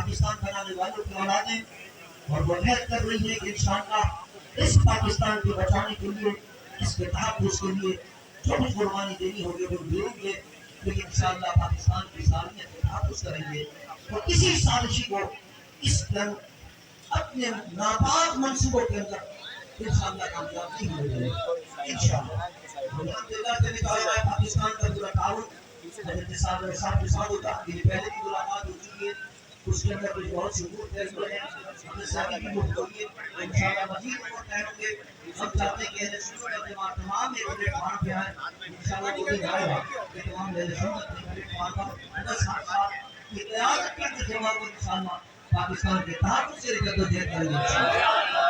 پاکستان بنانے والوں کی اولادیں، اور وہ عہد کر رہی ہے کہ انشاءاللہ اس پاکستان کو بچانے کے لیے، اس کے تحفظ کے لیے جو بھی قربانی دینی ہوگی وہ دیں گے، لیکن انشاءاللہ پاکستان کی سالمیت کا تحفظ کریں گے. تو کسی سازشی کو اس طرح اپنے ناپاک منصوبوں کے اندر انشاءاللہ کامیاب نہیں ہو جائے انشاءاللہ. الحمدللہ سے نکالا ہے پاکستان کا پورا تعاون. حضرت صاحب ہوتا میری پہلے کی ملاقات ہو چکی ہے، اس کے اندر کچھ بہت شکور طے ہوئے ہیں. ہمیں ساری کی مفت ہوئی ہے انشاءاللہ مزید اور طے ہوں گے. ہم چاہتے ہیں کہ اہل سنت والجماعت تمام ایک پلیٹ فارم پہ آئے انشاءاللہ. وہ دن آئے گا کہ تمام اہل سنت ایک پلیٹ فارم پر بس ہر ساتھ یہ قیادت کر کے جواب کو انشاءاللہ پاکستان کے تحفظ سے جدوجہد کریں گے انشاءاللہ.